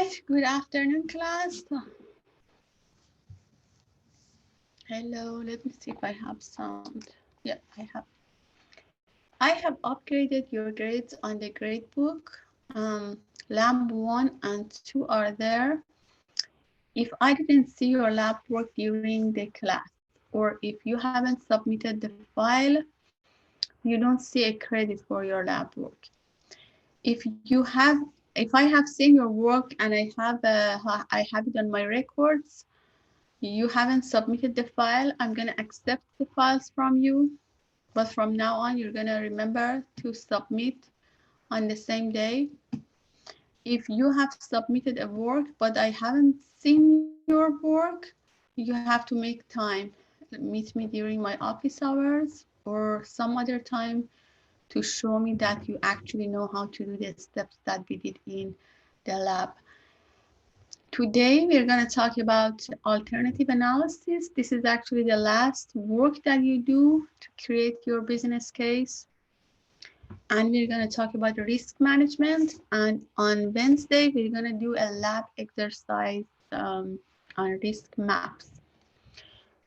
right, good afternoon, class. Hello, let me see if I have sound. Yeah, I have. I have upgraded your grades on the gradebook. Lab 1 and 2 are there. If I didn't see your lab work during the class, or if you haven't submitted the file, you don't see a credit for your lab work. If I have seen your work and I have it on my records, you haven't submitted the file, I'm gonna accept the files from you. But from now on, you're gonna remember to submit on the same day. If you have submitted a work, but I haven't seen your work, you have to make time. Meet me during my office hours or some other time to show me that you actually know how to do the steps that we did in the lab. Today, we're going to talk about alternative analysis. This is actually the last work that you do to create your business case. And we're going to talk about risk management. And on Wednesday, we're going to do a lab exercise on risk maps.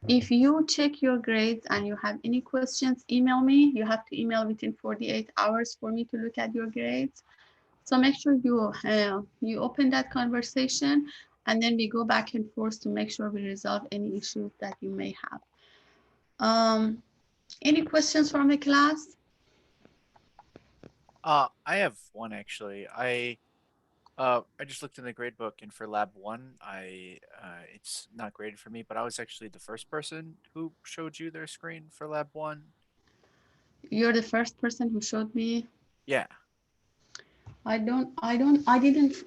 If you check your grades and you have any questions, email me. You have to email within 48 hours for me to look at your grades. So make sure you open that conversation, and then we go back and forth to make sure we resolve any issues that you may have. Any questions from the class? I have one actually. I just looked in the grade book, and for lab one, it's not graded for me, but I was actually the first person who showed you their screen for lab one. You're the first person who showed me. Yeah. I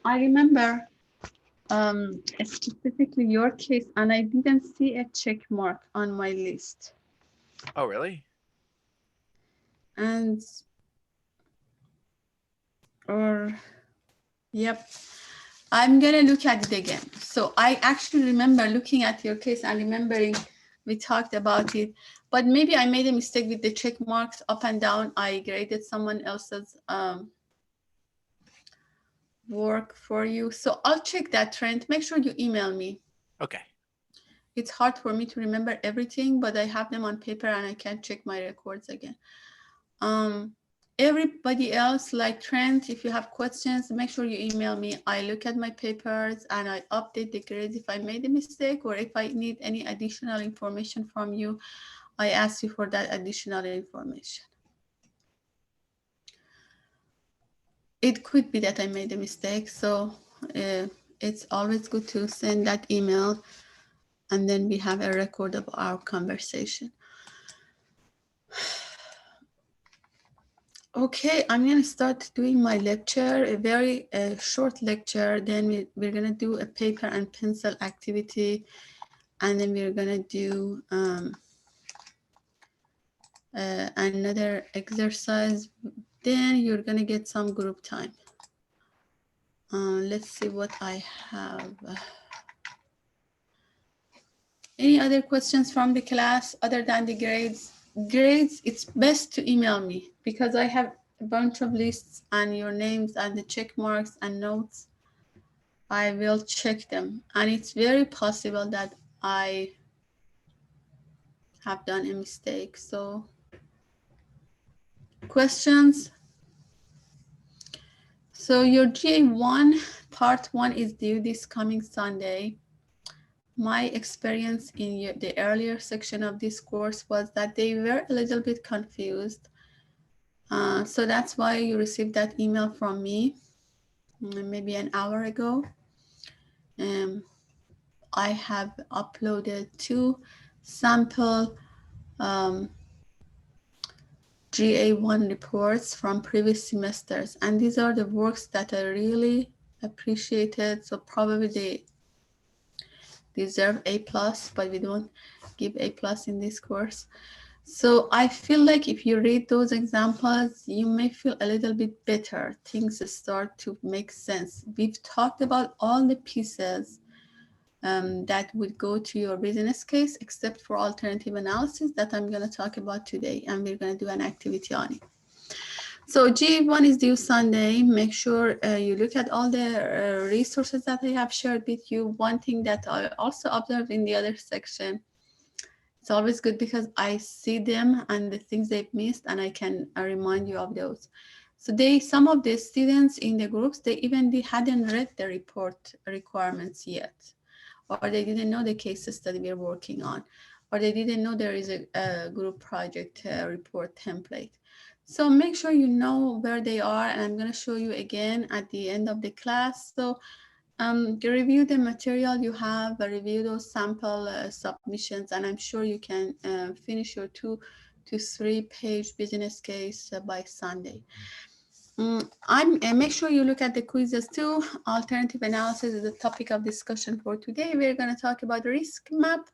remember specifically your case, and I didn't see a check mark on my list. Oh, really? And, or, yep, I'm gonna look at it again. So I actually remember looking at your case and remembering we talked about it, but maybe I made a mistake with the check marks up and down. I graded someone else's work for you. So I'll check that, Trent. Make sure you email me. Okay. It's hard for me to remember everything, but I have them on paper and I can check my records again. Everybody else, like Trent, if you have questions, make sure you email me. I look at my papers and I update the grades if I made a mistake, or if I need any additional information from you, I ask you for that additional information. It could be that I made a mistake, so it's always good to send that email, and then we have a record of our conversation. Okay, I'm going to start doing my lecture, a very short lecture. Then we're going to do a paper and pencil activity. And then we're going to do another exercise. Then you're going to get some group time. Let's see what I have. Any other questions from the class other than the grades? Grades, it's best to email me because I have a bunch of lists and your names and the check marks and notes. I will check them, and it's very possible that I have done a mistake. So, questions? So your GA1 part 1 is due this coming Sunday. My experience in the earlier section of this course was that they were a little bit confused. So that's why you received that email from me maybe an hour ago. I have uploaded 2 sample GA1 reports from previous semesters, and these are the works that I really appreciated. So probably they deserve A+, but we don't give A+ in this course. So I feel like if you read those examples, you may feel a little bit better. Things start to make sense. We've talked about all the pieces that would go to your business case, except for alternative analysis that I'm going to talk about today, and we're going to do an activity on it. So G1 is due Sunday. Make sure you look at all the resources that I have shared with you. One thing that I also observed in the other section, it's always good because I see them and the things they've missed, and I can remind you of those. So some of the students in the groups, they hadn't read the report requirements yet, or they didn't know the case study we're working on, or they didn't know there is a group project report template. So make sure you know where they are, and I'm going to show you again at the end of the class. So review the material you have, review those sample submissions, and I'm sure you can finish your 2 to 3 page business case by Sunday. Make sure you look at the quizzes too. Alternative analysis is the topic of discussion for today. We're going to talk about risk map.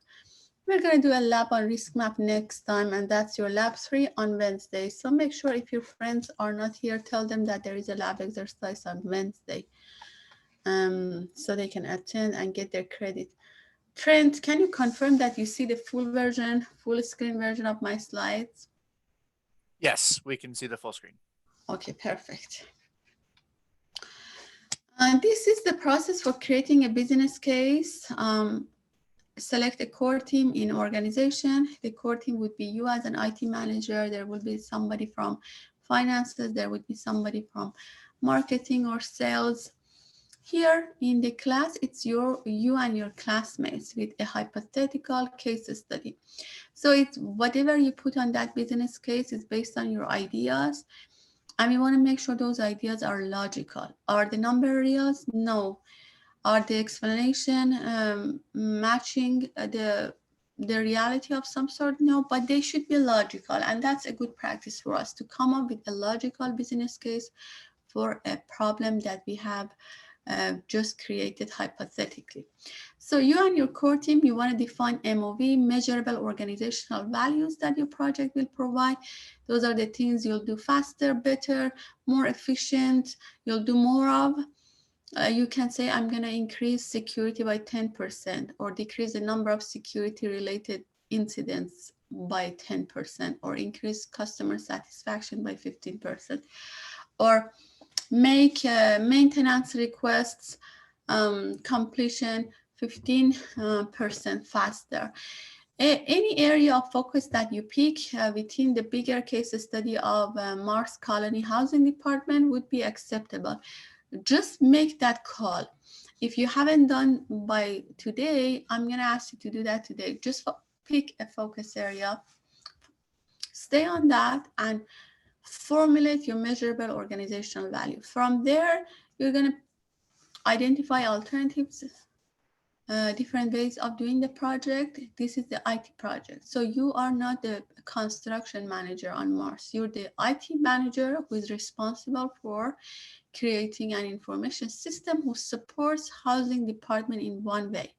We're going to do a lab on risk map next time, and that's your lab 3 on Wednesday. So make sure if your friends are not here, tell them that there is a lab exercise on Wednesday, so they can attend and get their credit. Trent, can you confirm that you see the full screen version of my slides? Yes, we can see the full screen. Okay, perfect. This is the process for creating a business case. Select a core team in organization. The core team would be you as an IT manager. There will be somebody from finances. There would be somebody from marketing or sales. Here in the class, it's you and your classmates with a hypothetical case study. So it's whatever you put on that business case is based on your ideas. And we want to make sure those ideas are logical. Are the number reals? No. Are the explanation matching the reality of some sort? No, but they should be logical, and that's a good practice for us to come up with a logical business case for a problem that we have just created hypothetically. So you and your core team, you want to define MOV, measurable organizational values that your project will provide. Those are the things you'll do faster, better, more efficient, you'll do more of. You can say, I'm going to increase security by 10% or decrease the number of security related incidents by 10% or increase customer satisfaction by 15% or make maintenance requests completion 15% faster. Any area of focus that you pick within the bigger case study of Mars Colony Housing Department would be acceptable. Just make that call. If you haven't done by today, I'm going to ask you to do that today. Just pick a focus area, stay on that, and formulate your measurable organizational value. From there, you're going to identify alternatives, different ways of doing the project. This is the IT project. So you are not the construction manager on Mars. You're the IT manager who is responsible for creating an information system who supports housing department in one way.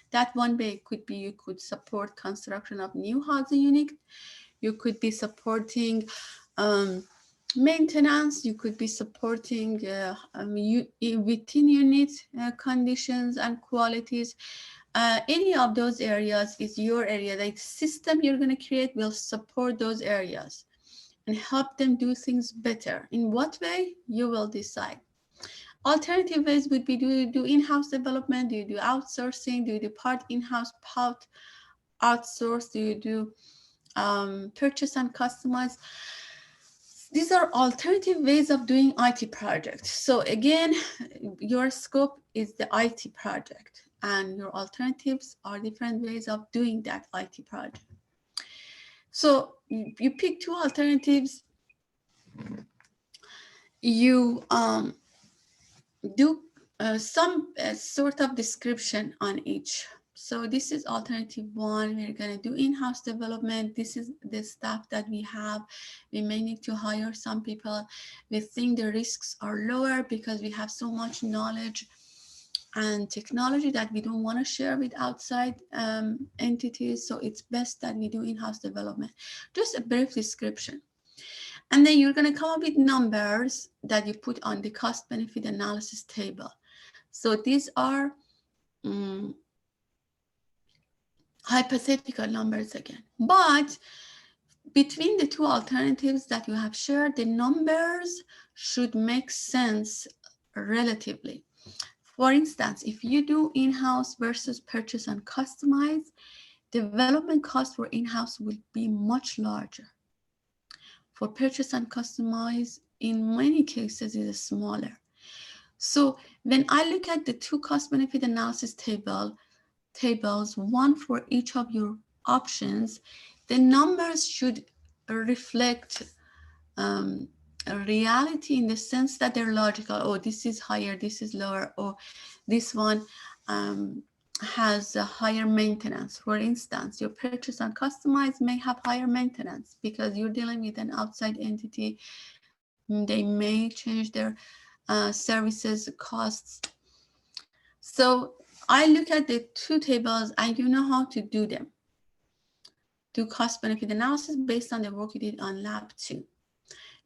That one way could be you could support construction of new housing unit. You could be supporting maintenance. You could be supporting within unit conditions and qualities. Any of those areas is your area. The system you're going to create will support those areas and help them do things better. In what way? You will decide. Alternative ways would be, do you do in-house development? Do you do outsourcing? Do you do part in-house, part outsource? Do you do purchase and customize? These are alternative ways of doing IT projects. So again, your scope is the IT project and your alternatives are different ways of doing that IT project. So you pick 2 alternatives. You do some sort of description on each. So this is alternative 1. We're going to do in-house development. This is the staff that we have. We may need to hire some people. We think the risks are lower because we have so much knowledge and technology that we don't want to share with outside entities. So it's best that we do in-house development. Just a brief description. And then you're going to come up with numbers that you put on the cost benefit analysis table. So these are hypothetical numbers again, but between the two alternatives that you have shared, the numbers should make sense relatively. For instance, if you do in-house versus purchase and customize, development cost for in-house will be much larger. For purchase and customize, in many cases, it is smaller. So when I look at the two cost benefit analysis tables, one for each of your options, the numbers should reflect a reality in the sense that they're logical. Oh, this is higher, this is lower, or this one has a higher maintenance. For instance, your purchase and customize may have higher maintenance because you're dealing with an outside entity. They may change their services costs. So I look at the two tables and you know how to do them. Do cost benefit analysis based on the work you did on lab 2.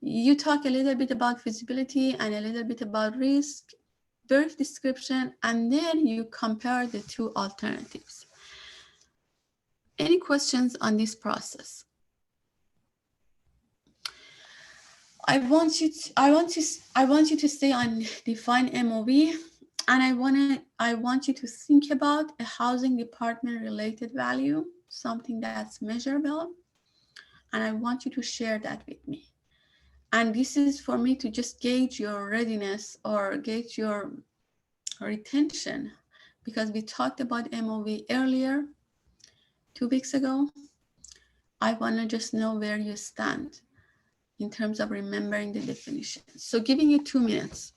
You talk a little bit about feasibility and a little bit about risk, brief description, and then you compare the two alternatives. Any questions on this process? I want you to stay on define MOV, and I want you to think about a housing department related value, something that's measurable, and I want you to share that with me. And this is for me to just gauge your readiness or gauge your retention, because we talked about MOV earlier 2 weeks ago. I want to just know where you stand in terms of remembering the definition. So giving you 2 minutes.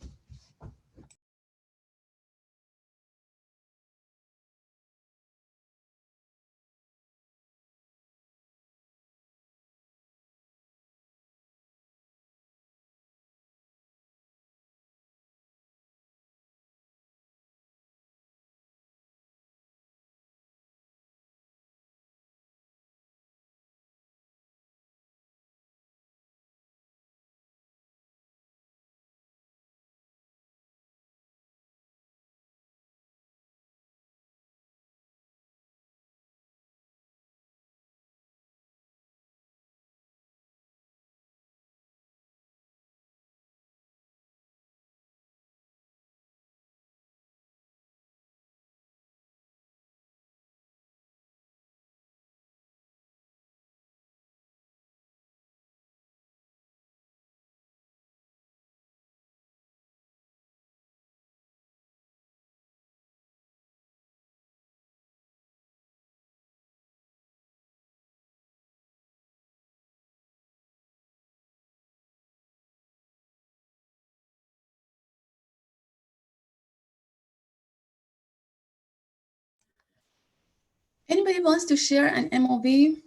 Anybody wants to share an MOV?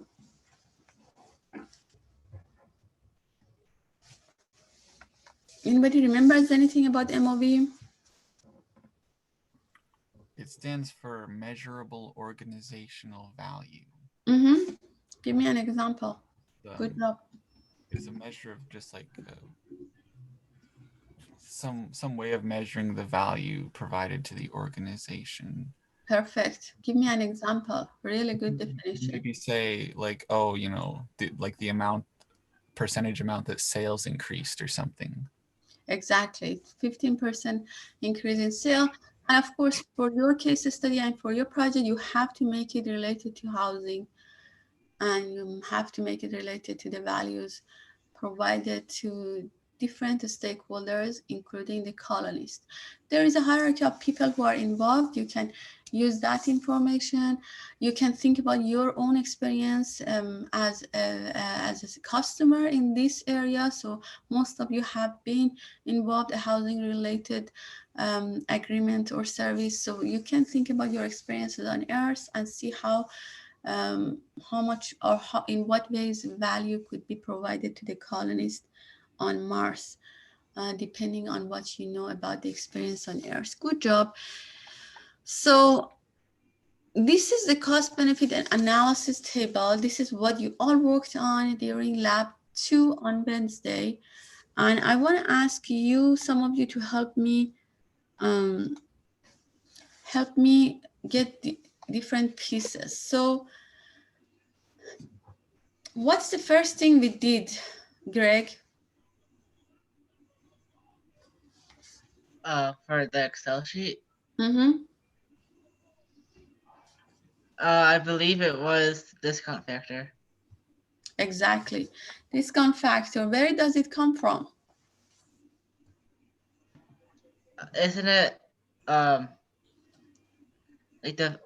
Anybody remembers anything about MOV? It stands for measurable organizational value. Mm-hmm. Give me an example. Good job. Is a measure of just like some way of measuring the value provided to the organization. Perfect. Give me an example. Really good definition. Maybe say like, oh, the amount percentage amount that sales increased or something. Exactly. 15% increase in sale. And of course, for your case study and for your project, you have to make it related to housing, and you have to make it related to the values provided to different stakeholders, including the colonists. There is a hierarchy of people who are involved. You can use that information. You can think about your own experience as a customer in this area. So most of you have been involved in a housing related agreement or service. So you can think about your experiences on Earth and see how much or in what ways value could be provided to the colonists on Mars, depending on what you know about the experience on Earth. Good job. So this is the cost benefit and analysis table. This is what you all worked on during lab 2 on Wednesday. And I want to ask you, some of you, to help me get the different pieces. So What's the first thing we did, Greg? For the Excel sheet, Mm-hmm. I believe it was discount factor. Exactly. Discount factor, where does it come from? Isn't it like the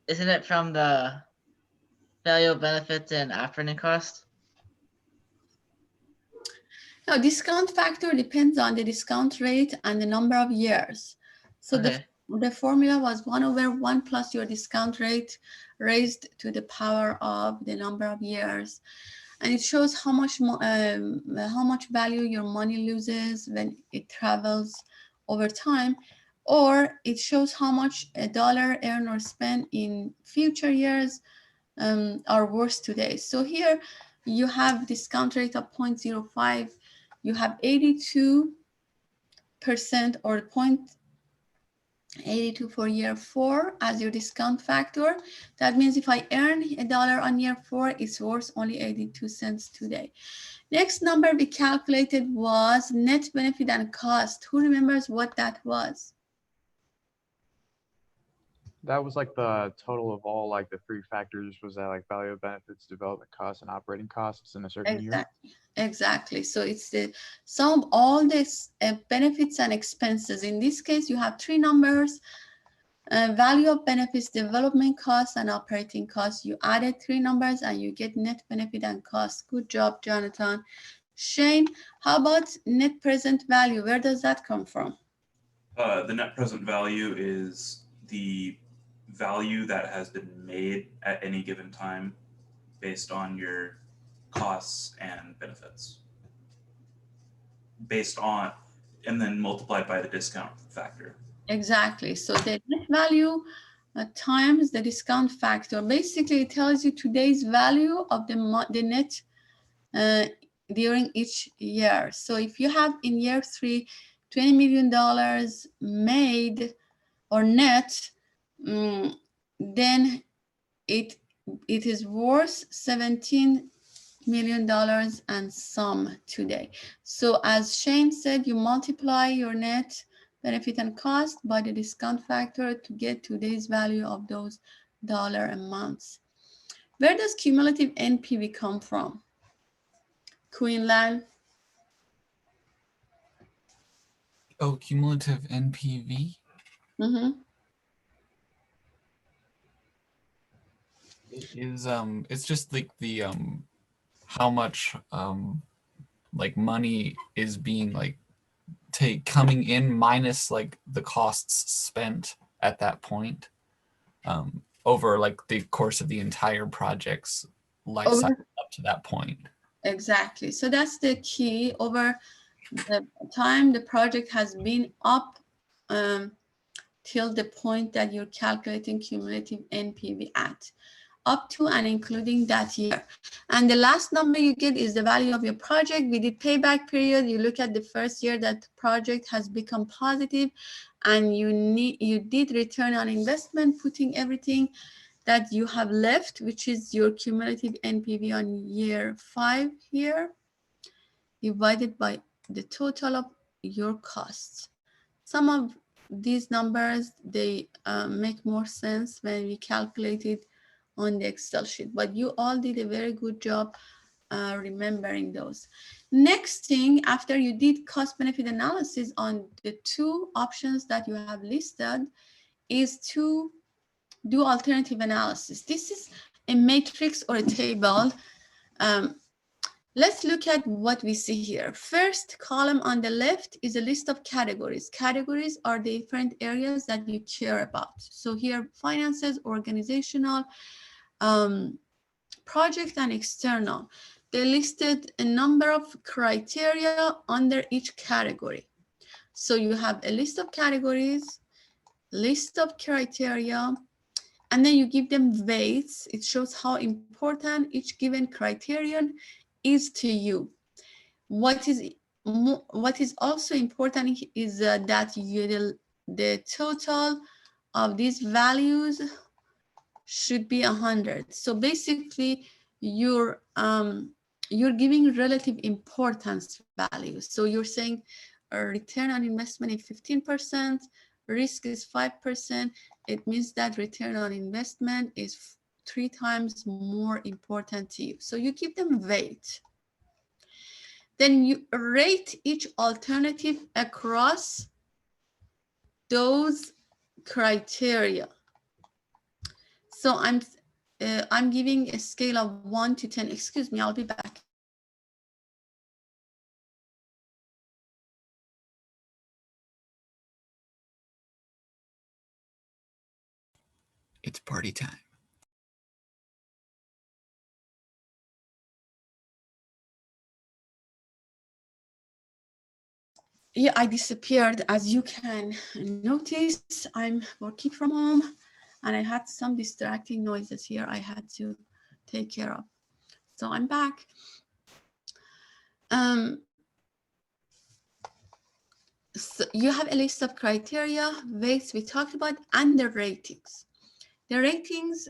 isn't it from the value of benefits and operating cost? No, discount factor depends on the discount rate and the number of years. So Okay. the formula was 1/1 plus your discount rate raised to the power of the number of years. And it shows how much value your money loses when it travels over time, or it shows how much a dollar earned or spent in future years are worth today. So here you have discount rate of 0.05, you have 82% or 0.82 for year 4 as your discount factor. That means if I earn a dollar on year 4, it's worth only 82 cents today. Next number we calculated was net benefit and cost. Who remembers what that was? That was like the total of all like the three factors. Was that like value of benefits, development costs, and operating costs in a certain year? Exactly. So it's the sum of all this benefits and expenses. In this case, you have three numbers: value of benefits, development costs, and operating costs. You added three numbers and you get net benefit and cost. Good job, Jonathan. Shane, how about net present value? Where does that come from? The net present value is the value that has been made at any given time based on your costs and benefits. Based on, and then multiplied by the discount factor. Exactly. So the net value times the discount factor. Basically, it tells you today's value of the net during each year. So if you have in year 3, $20 million made or net, then it is worth $17 million and some today. So as Shane said, you multiply your net benefit and cost by the discount factor to get today's value of those dollar amounts. Where does cumulative NPV come from? Queenland? Oh, cumulative NPV? Mm-hmm. It's just like the how much like money is being like coming in minus like the costs spent at that point over like the course of the entire project's life cycle up to that point. Exactly. So that's the key. Over the time the project has been up till the point that you're calculating cumulative NPV at, up to and including that year. And the last number you get is the value of your project. We did payback period. You look at the first year that the project has become positive, and you did return on investment, putting everything that you have left, which is your cumulative NPV on year 5 here, divided by the total of your costs. Some of these numbers, they make more sense when we calculate it on the Excel sheet, but you all did a very good job remembering those. Next thing, after you did cost benefit analysis on the two options that you have listed, is to do alternative analysis. This is a matrix or a table. Let's look at what we see here. First column on the left is a list of categories. Categories are the different areas that you care about. So here, finances, organizational, project, and external. They listed a number of criteria under each category. So you have a list of categories, list of criteria, and then you give them weights. It shows how important each given criterion is to you. What is also important is that the total of these values should be 100. So basically, you're giving relative importance value. So you're saying a return on investment is 15%, risk is 5%. It means that return on investment is 3 times more important to you. So you give them weight. Then you rate each alternative across those criteria. So I'm giving a scale of 1 to 10. Excuse me, I'll be back. It's party time. Yeah, I disappeared. As you can notice, I'm working from home and I had some distracting noises here I had to take care of. So I'm back. So you have a list of criteria, weights we talked about, and the ratings. The ratings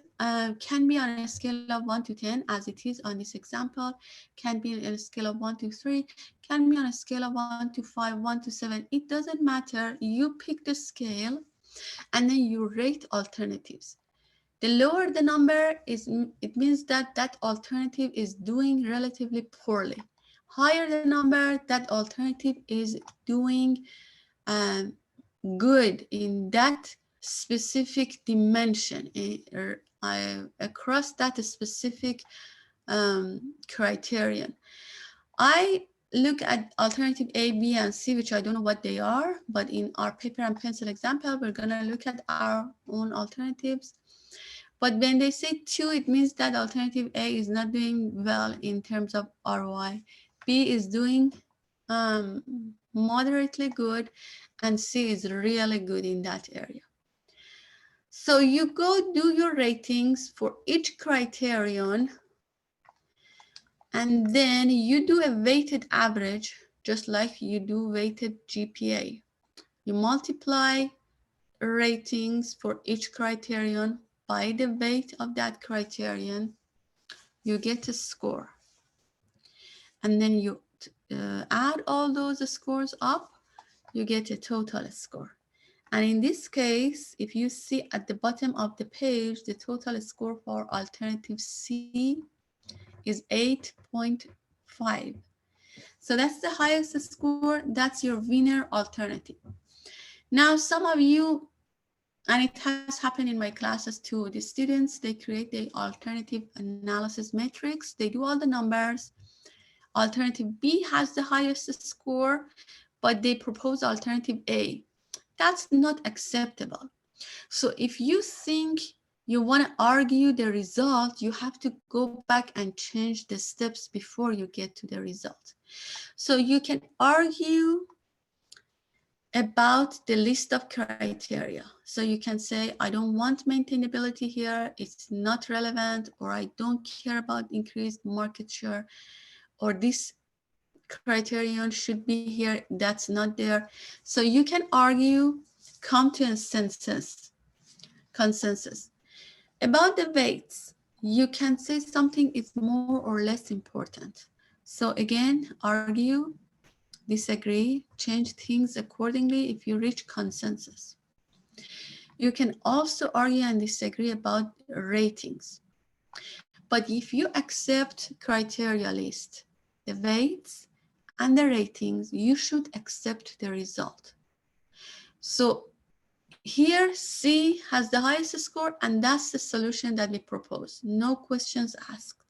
can be on a scale of 1 to 10, as it is on this example, can be on a scale of 1 to 3, can be on a scale of 1 to 5, 1 to 7. It doesn't matter. You pick the scale and then you rate alternatives. The lower the number is, it means that that alternative is doing relatively poorly. Higher the number, that alternative is doing good in that specific dimension, across that specific criterion. I look at alternative A, B, and C, which I don't know what they are, but in our paper and pencil example, we're gonna look at our own alternatives. But when they say 2, it means that alternative A is not doing well in terms of ROI. B is doing moderately good, and C is really good in that area. So you go do your ratings for each criterion, and then you do a weighted average, just like you do weighted GPA. You multiply ratings for each criterion by the weight of that criterion, you get a score. And then you add all those scores up, you get a total score. And in this case, if you see at the bottom of the page, the total score for alternative C is 8.5. So that's the highest score. That's your winner alternative. Now, some of you, and it has happened in my classes too, the students, they create the alternative analysis matrix. They do all the numbers. Alternative B has the highest score, but they propose alternative A. That's not acceptable. So if you think you want to argue the result, you have to go back and change the steps before you get to the result. So you can argue about the list of criteria. So you can say, I don't want maintainability here, it's not relevant, or I don't care about increased market share, or this criterion should be here, that's not there. So you can argue, come to a consensus. About the weights, you can say something is more or less important. So again, argue, disagree, change things accordingly if you reach consensus. You can also argue and disagree about ratings. But if you accept criteria list, the weights and the ratings, you should accept the result. So here C has the highest score, and that's the solution that we propose. No questions asked.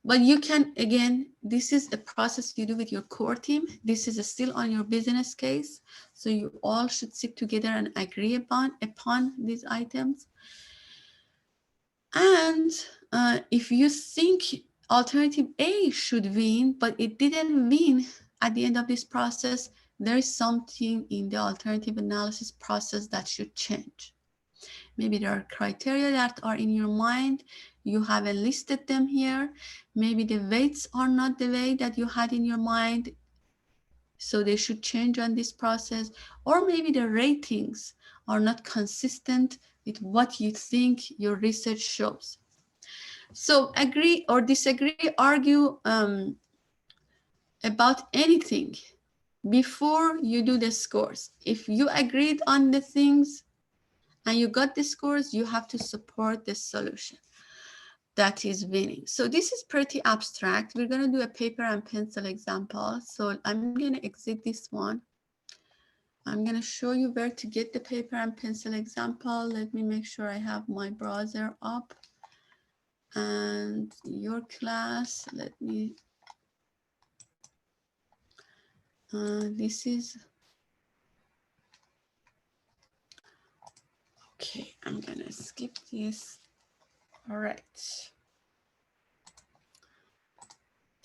But you can, again, this is a process you do with your core team. This is still on your business case. So you all should sit together and agree upon these items. And if you think alternative A should win, but it didn't win at the end of this process, there is something in the alternative analysis process that should change. Maybe there are criteria that are in your mind, you haven't listed them here. Maybe the weights are not the way that you had in your mind, so they should change on this process. Or maybe the ratings are not consistent with what you think your research shows. So agree or disagree, argue about anything before you do the scores. If you agreed on the things and you got the scores, you have to support the solution that is winning. So this is pretty abstract. We're going to do a paper and pencil example. So I'm going to exit this one. I'm going to show you where to get the paper and pencil example. Let me make sure I have my browser up. And your class, let me, this is, okay, I'm going to skip this. All right.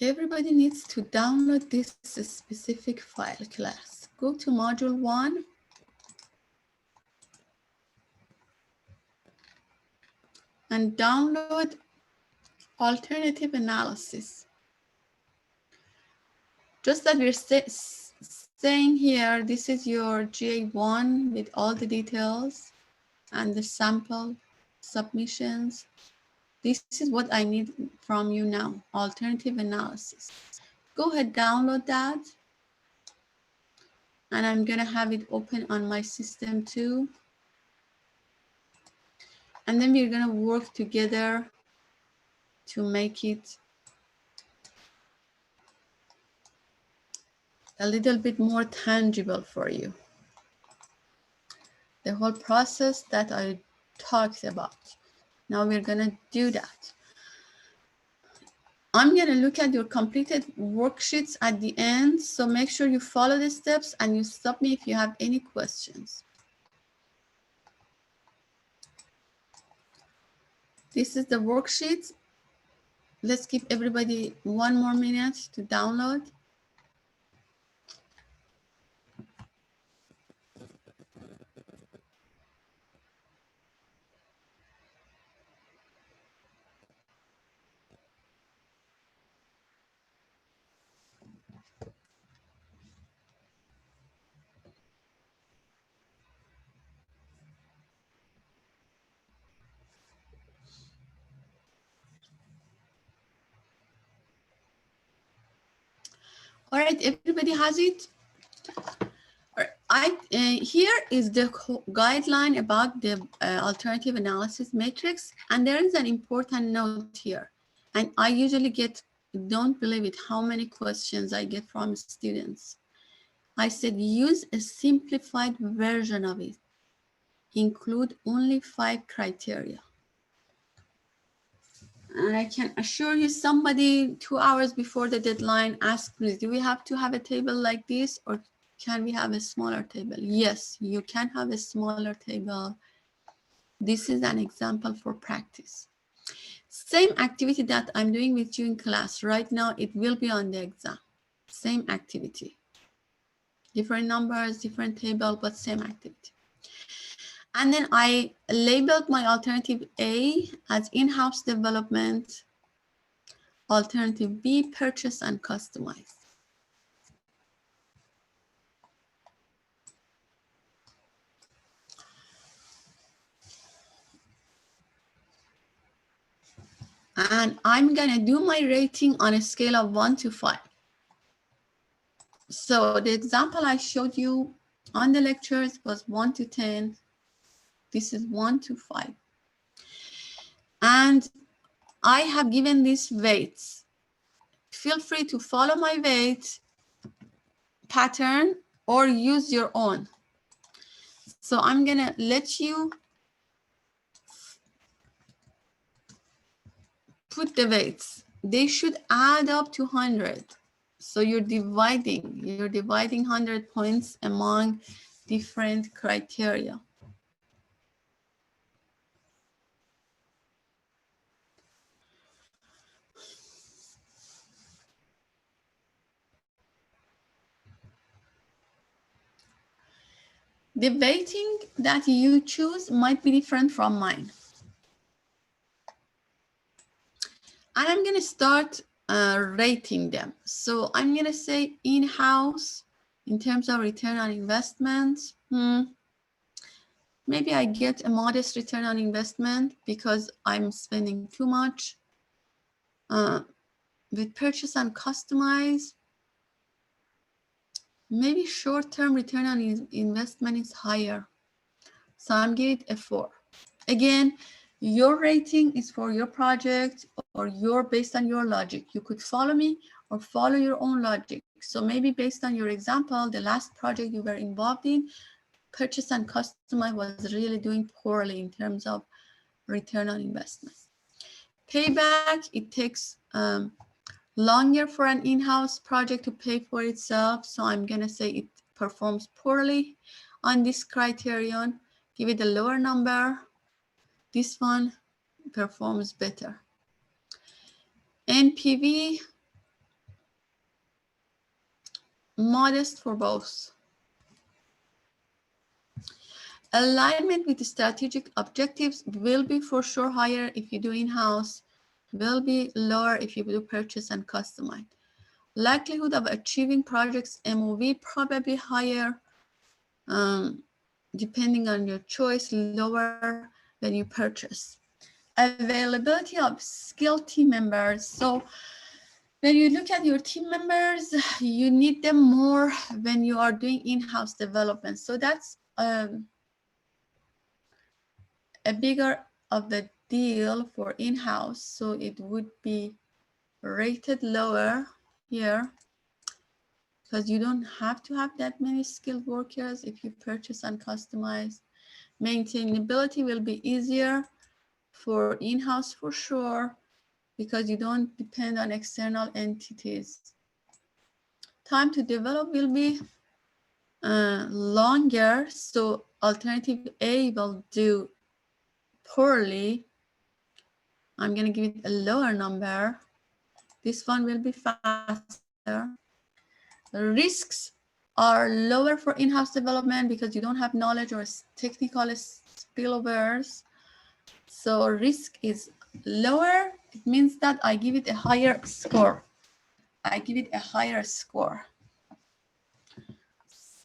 Everybody needs to download this specific file class. Go to module 1. And download alternative analysis. Just that we're saying here, this is your GA1 with all the details and the sample submissions. This is what I need from you now, alternative analysis. Go ahead, download that. And I'm gonna have it open on my system too. And then we're gonna work together to make it a little bit more tangible for you. The whole process that I talked about. Now we're gonna do that. I'm gonna look at your completed worksheets at the end, so make sure you follow the steps and you stop me if you have any questions. This is the worksheet. Let's give everybody 1 more minute to download. All right, everybody has it? Here is the guideline about the alternative analysis matrix, and there is an important note here. And I usually get, don't believe it, how many questions I get from students. I said, use a simplified version of it. Include only 5 criteria. And I can assure you, somebody 2 hours before the deadline asked me, do we have to have a table like this, or can we have a smaller table? Yes, you can have a smaller table. This is an example for practice. Same activity that I'm doing with you in class right now, it will be on the exam. Same activity. Different numbers, different table, but same activity. And then I labeled my alternative A as in-house development, alternative B, purchase and customize. And I'm gonna do my rating on a scale of 1 to 5. So the example I showed you on the lectures was 1 to 10. This is 1 to 5. And I have given these weights. Feel free to follow my weight pattern or use your own. So I'm gonna let you put the weights. They should add up to 100. So you're dividing 100 points among different criteria. The weighting that you choose might be different from mine. And I'm going to start rating them. So I'm going to say in-house in terms of return on investment. Maybe I get a modest return on investment because I'm spending too much. with purchase and customize, maybe short-term return on investment is higher. So I'm giving it a 4. Again, your rating is for your project or your based on your logic. You could follow me or follow your own logic. So maybe based on your example, the last project you were involved in, purchase and customize was really doing poorly in terms of return on investment. Payback, it takes longer for an in-house project to pay for itself. So I'm gonna say it performs poorly on this criterion. Give it a lower number. This one performs better. NPV, modest for both. Alignment with the strategic objectives will be for sure higher if you do in-house, will be lower if you do purchase and customize. Likelihood of achieving projects MOV probably higher, depending on your choice, lower when you purchase. Availability of skilled team members. So when you look at your team members, you need them more when you are doing in-house development. So that's a bigger of the deal for in-house. So it would be rated lower here because you don't have to have that many skilled workers if you purchase and customize. Maintainability will be easier for in-house for sure because you don't depend on external entities. Time to develop will be longer, so alternative A will do poorly. I'm going to give it a lower number. This one will be faster. The risks are lower for in-house development because you don't have knowledge or technical spillovers. So risk is lower. It means that I give it a higher score. I give it a higher score.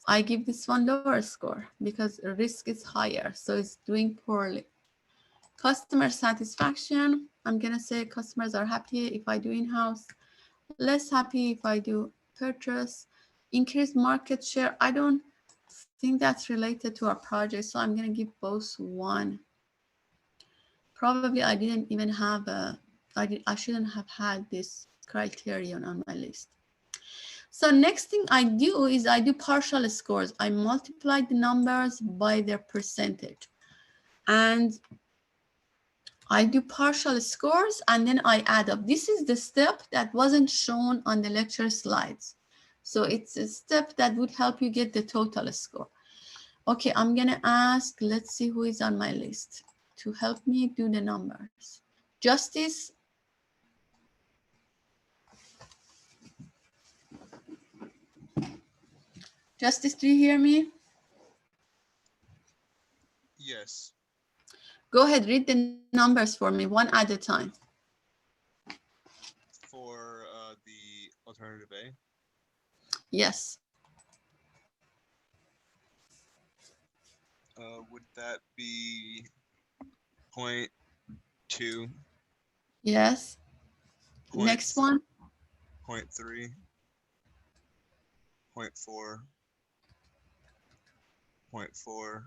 I give this one lower score because risk is higher, so it's doing poorly. Customer satisfaction, I'm gonna say customers are happy if I do in-house, less happy if I do purchase. Increased market share, I don't think that's related to our project, so I'm gonna give both 1. Probably I didn't even have I shouldn't have had this criterion on my list. So next thing I do is I do partial scores. I multiply the numbers by their percentage. And I do partial scores and then I add up. This is the step that wasn't shown on the lecture slides. So it's a step that would help you get the total score. Okay, I'm gonna ask, let's see who is on my list to help me do the numbers. Justice. Justice, do you hear me? Yes. Go ahead, read the numbers for me, one at a time. For the alternative A, Yes. would that be 0.2, Yes. Point Next one. 0.3, 0.4, 0.4,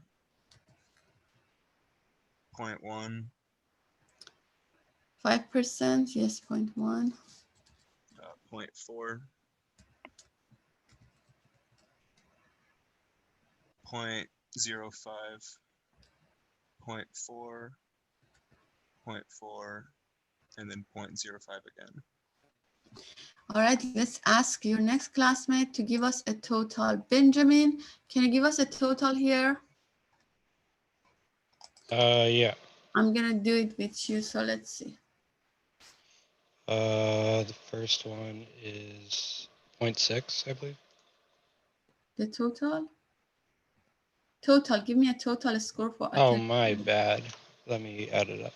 0.1, 5%. Yes, 0.1. 0.4, 0.05, 0.4, 0.4, and then 0.05 again. All right, let's ask your next classmate to give us a total. Benjamin, can you give us a total here? Yeah. I'm gonna do it with you, so let's see. The first one is 0.6, I believe. The total? Total, give me a total score for Oh, attention. my bad. Let me add it up.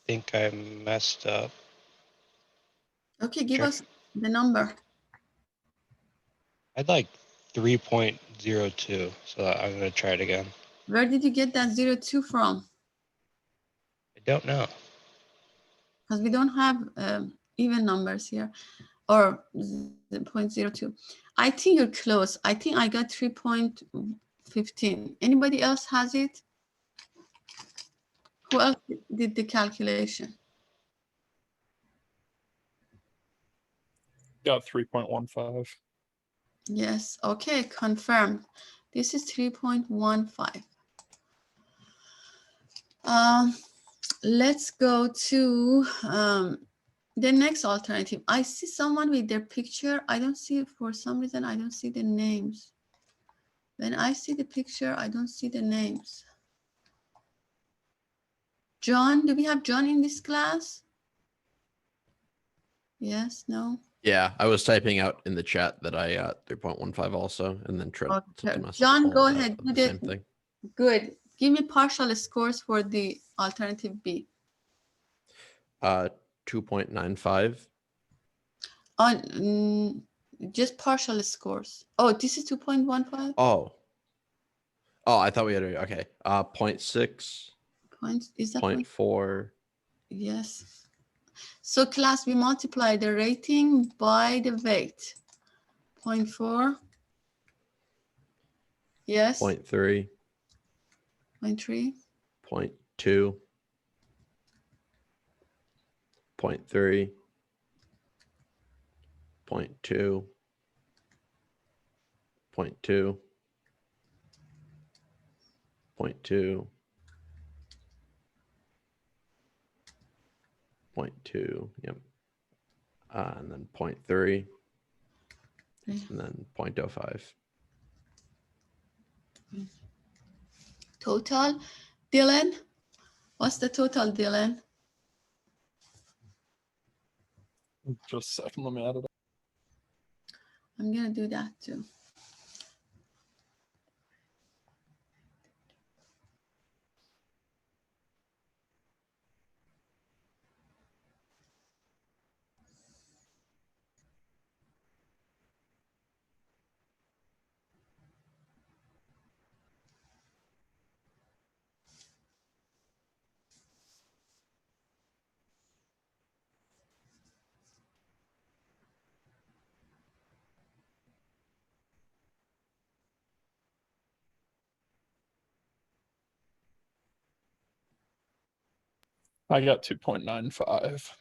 think I messed up. Okay, give Check. us the number. I'd like 3.02, so I'm going to try it again. Where did you get that 02 from? I don't know. Because we don't have even numbers here, or 0.02. I think you're close. I think I got 3.15. Anybody else has it? Who else did the calculation? Got 3.15. Yes, okay, confirmed. This is 3.15. Let's go to the next alternative. I see someone with their picture. I don't see, for some reason, I don't see the names. When I see the picture, I don't see the names. John, do we have John in this class? Yes, no? Yeah, I was typing out in the chat that I got 3.15 also, and then Trent Okay. sent a message. John, go following that ahead. with the same thing. Good. Give me partial scores for the alternative B. 2.95. On just partial scores. Oh, this is 2.15 Oh, I thought we had a, okay. 0.6. points. Is that 0.4. Yes. So class, we multiply the rating by the weight. 0.4. Yes. 0.3. 0.3. 0.2. 0.3. 0.2. 0.2. 0.2. 0.2. Yep. And then 0.3. And then 0.05. Total. Dylan, what's the total, Dylan? Just a second, let me add it up. I'm gonna do that too. I got 2.95.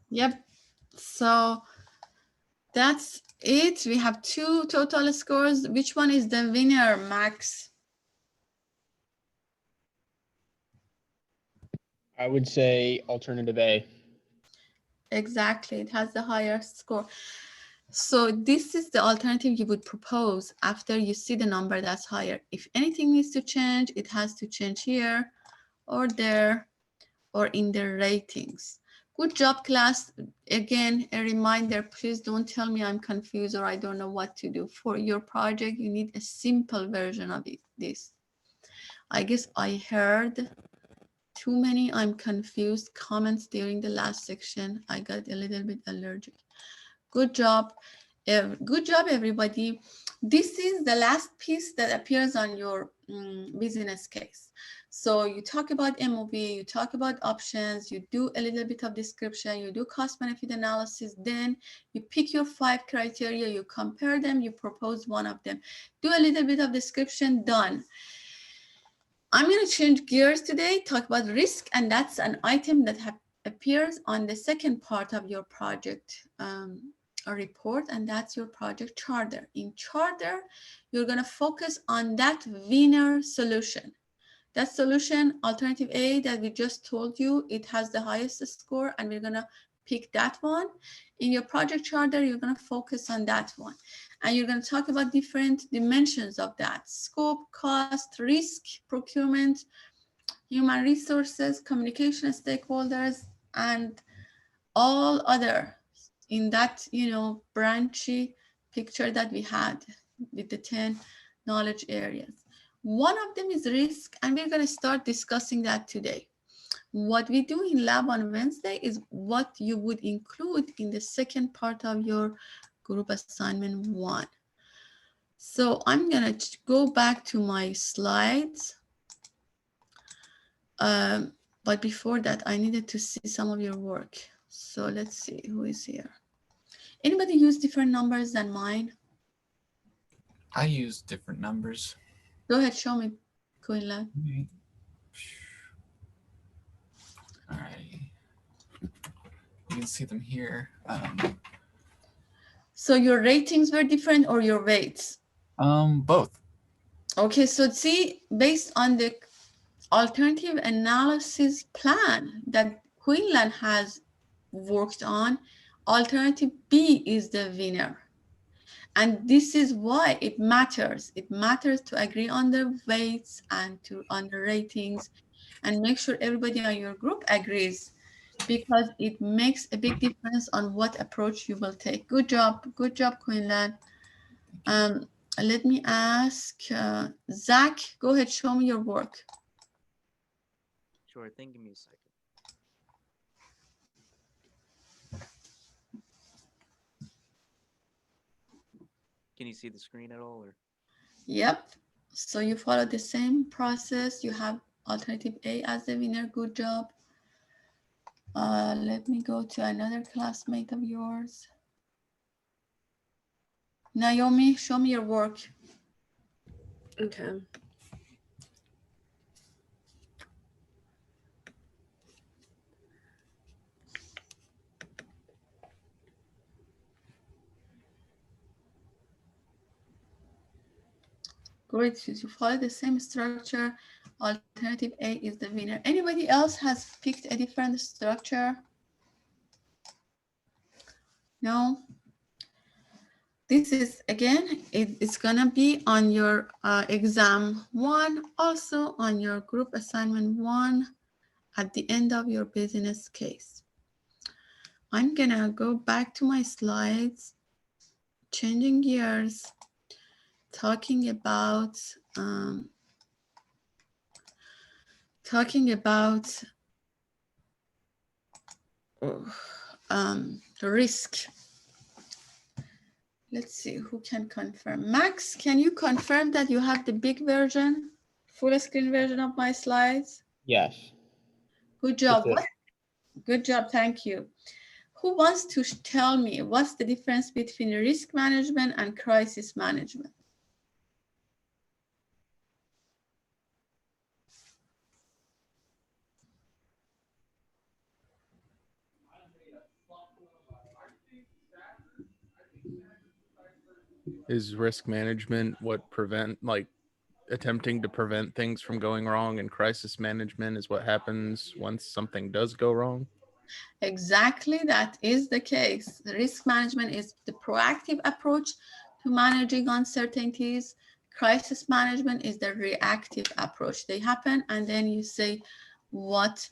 Yep. So that's it. We have 2 total scores. Which one is the winner, Max? I would say alternative A. Exactly. It has the higher score. So this is the alternative you would propose after you see the number that's higher. If anything needs to change, it has to change here or there or in the ratings. Good job, class. Again, a reminder, please don't tell me I'm confused or I don't know what to do. For your project, you need a simple version of this. I guess I heard too many I'm confused comments during the last section. I got a little bit allergic. Good job. Good job, everybody. This is the last piece that appears on your business case. So you talk about MOB, you talk about options, you do a little bit of description, you do cost benefit analysis, then you pick your 5 criteria, you compare them, you propose one of them. Do a little bit of description, done. I'm going to change gears today, talk about risk, and that's an item that appears on the second part of your project report, and that's your project charter. In charter, you're going to focus on that winner solution. That solution, alternative A, that we just told you, it has the highest score, and we're going to pick that one. In your project charter, you're going to focus on that one. And you're going to talk about different dimensions of that: scope, cost, risk, procurement, human resources, communication stakeholders, and all other in that, branchy picture that we had with the 10 knowledge areas. One of them is risk, and we're going to start discussing that today. What we do in lab on Wednesday is what you would include in the second part of your group assignment 1. So I'm gonna go back to my slides. But before that, I needed to see some of your work. So let's see who is here. Anybody use different numbers than mine? I use different numbers. Go ahead, show me, Quinlan. All right. You can see them here. So your ratings were different or your weights? Both. Okay, so see, based on the alternative analysis plan that Quinlan has worked on, alternative B is the winner. And this is why it matters. It matters to agree on the weights and on the ratings and make sure everybody on your group agrees, because it makes a big difference on what approach you will take. Good job, Quinlan. Let me ask Zach, go ahead, show me your work. Sure thing, give me a second. Can you see the screen at all? Or? Yep. So you follow the same process. You have alternative A as the winner. Good job. Let me go to another classmate of yours. Naomi, show me your work. Okay. Great, so you follow the same structure. Alternative A is the winner. Anybody else has picked a different structure? No? This is, again, it's gonna be on your exam 1, also on your group assignment 1 at the end of your business case. I'm gonna go back to my slides, changing gears, talking about risk. Let's see who can confirm. Max, can you confirm that you have the big version, full screen version of my slides? Yes. Good job. Good job, thank you. Who wants to tell me what's the difference between risk management and crisis management? Is risk management what attempting to prevent things from going wrong, and crisis management is what happens once something does go wrong? Exactly, that is the case. The risk management is the proactive approach to managing uncertainties. Crisis management is the reactive approach. They happen and then you say, what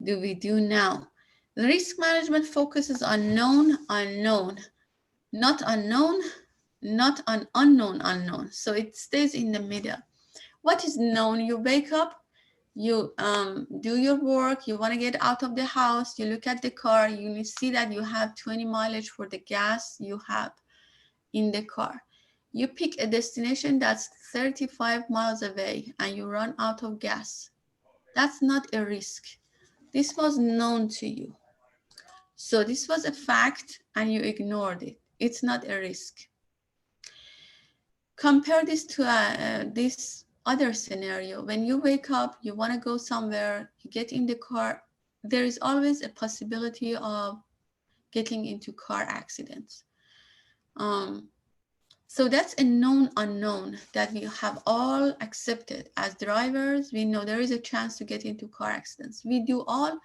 do we do now? The risk management focuses on known, unknown, not unknown, not on unknown. So it stays in the middle. What is known? You wake up, you do your work, you want to get out of the house, you look at the car, you see that you have 20 mileage for the gas you have in the car. You pick a destination that's 35 miles away and you run out of gas. That's not a risk. This was known to you. So this was a fact and you ignored it. It's not a risk. Compare this to this other scenario. When you wake up, you want to go somewhere, you get in the car, there is always a possibility of getting into car accidents. So that's a known unknown that we have all accepted. As drivers, we know there is a chance to get into car accidents. We do all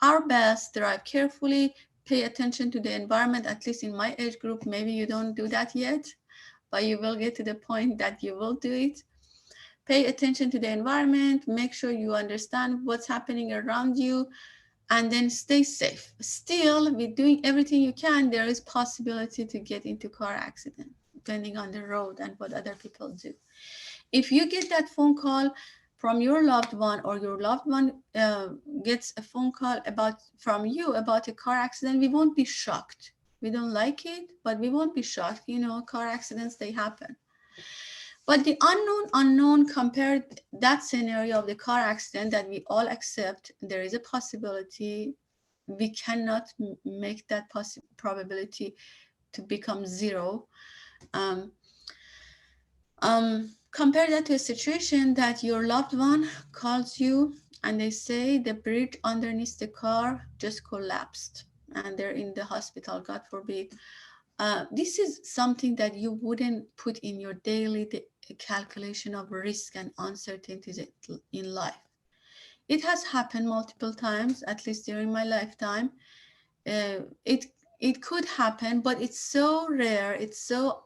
our best, drive carefully, pay attention to the environment, at least in my age group. Maybe you don't do that yet, but you will get to the point that you will do it. Pay attention to the environment, make sure you understand what's happening around you, and then stay safe. Still, with doing everything you can, there is possibility to get into car accident, depending on the road and what other people do. If you get that phone call, from your loved one, or your loved one gets a phone call from you about a car accident, we won't be shocked. We don't like it, but we won't be shocked. You know, car accidents, they happen. But the unknown, compared that scenario of the car accident that we all accept, there is a possibility. We cannot make that probability to become zero. Compare that to a situation that your loved one calls you and they say the bridge underneath the car just collapsed and they're in the hospital, God forbid. This is something that you wouldn't put in your daily calculation of risk and uncertainties in life. It has happened multiple times, at least during my lifetime. It could happen, but it's so rare, it's so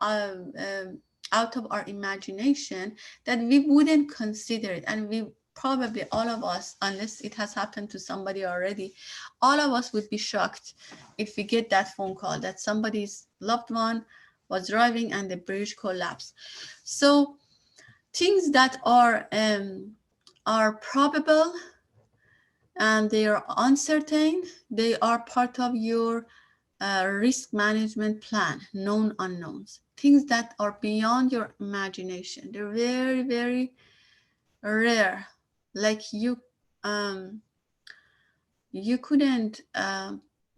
out of our imagination that we wouldn't consider it. And we probably, all of us, unless it has happened to somebody already, all of us would be shocked if we get that phone call that somebody's loved one was driving and the bridge collapsed. So things that are probable and they are uncertain, they are part of your risk management plan, known unknowns, things that are beyond your imagination. They're very, very rare. Like you couldn't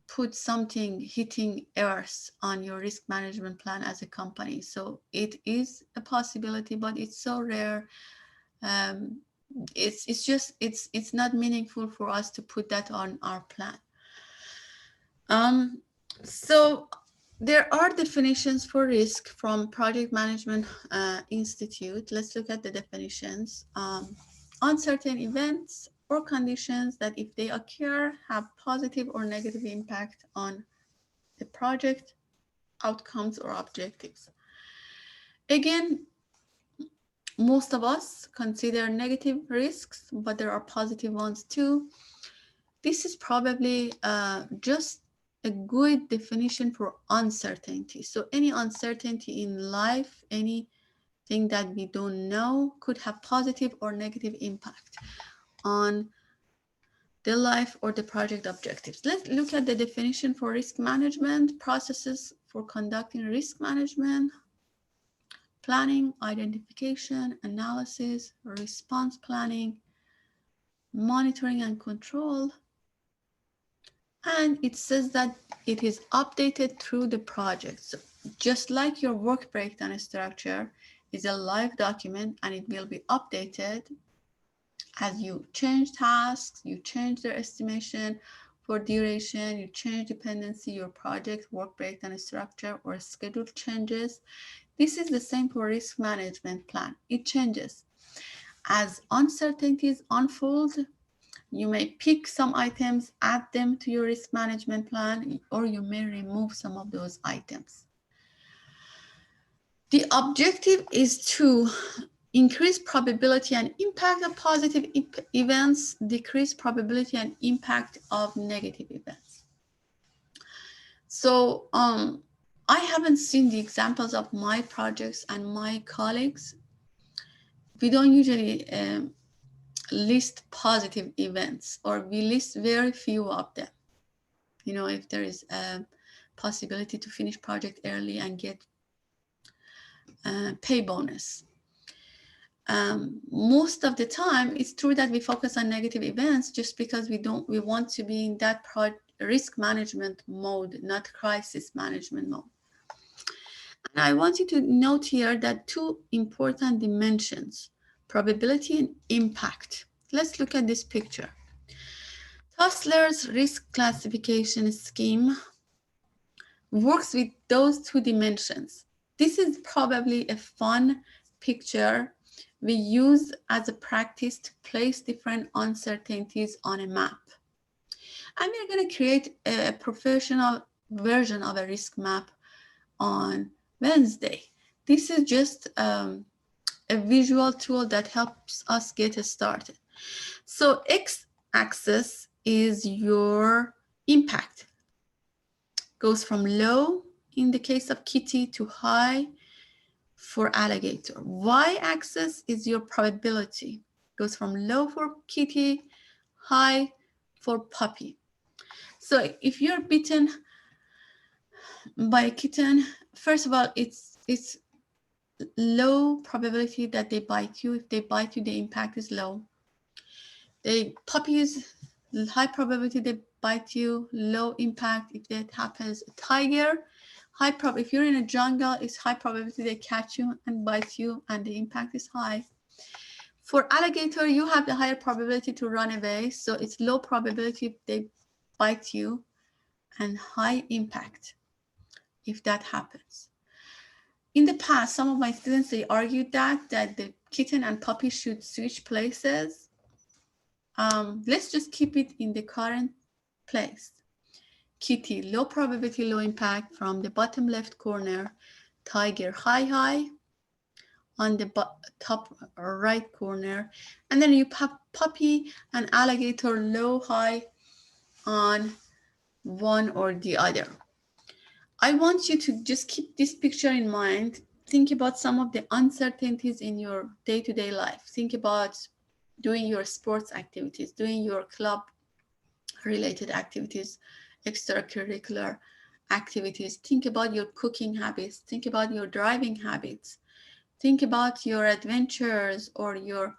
put something hitting Earth on your risk management plan as a company. So it is a possibility, but it's so rare. It's not meaningful for us to put that on our plan. So there are definitions for risk from Project Management Institute. Let's look at the definitions. Uncertain events or conditions that, if they occur, have positive or negative impact on the project outcomes or objectives. Again, most of us consider negative risks, but there are positive ones too. This is probably just a good definition for uncertainty. So any uncertainty in life, anything that we don't know, could have positive or negative impact on the life or the project objectives. Let's look at the definition for risk management: processes for conducting risk management, planning, identification, analysis, response planning, monitoring and control. And it says that it is updated through the project. So just like your work breakdown structure is a live document and it will be updated as you change tasks, you change their estimation for duration, you change dependency, your project work breakdown structure or schedule changes. This is the same for risk management plan. It changes. As uncertainties unfold, you may pick some items, add them to your risk management plan, or you may remove some of those items. The objective is to increase probability and impact of positive events, decrease probability and impact of negative events. So I haven't seen the examples of my projects and my colleagues. We don't usually list positive events, or we list very few of them. You know, if there is a possibility to finish project early and get pay bonus. Most of the time, it's true that we focus on negative events just because we want to be in that risk management mode, not crisis management mode. And I want you to note here that two important dimensions: probability and impact. Let's look at this picture. Tossler's risk classification scheme works with those two dimensions. This is probably a fun picture we use as a practice to place different uncertainties on a map. And we're going to create a professional version of a risk map on Wednesday. This is just a visual tool that helps us get started. So x-axis is your impact. Goes from low in the case of kitty to high for alligator. Y-axis is your probability. Goes from low for kitty, high for puppy. So if you're bitten by a kitten, first of all, it's low probability that they bite you. If they bite you, the impact is low. The puppies, high probability they bite you, low impact if that happens. A tiger, if you're in a jungle, it's high probability they catch you and bite you, and the impact is high. For alligator, you have the higher probability to run away, so it's low probability if they bite you, and high impact if that happens. In the past, some of my students, they argued that the kitten and puppy should switch places. Let's just keep it in the current place. Kitty, low probability, low impact from the bottom left corner. Tiger, high on the top right corner. And then you puppy and alligator, low, high on one or the other. I want you to just keep this picture in mind. Think about some of the uncertainties in your day-to-day life. Think about doing your sports activities, doing your club-related activities, extracurricular activities. Think about your cooking habits. Think about your driving habits. Think about your adventures or your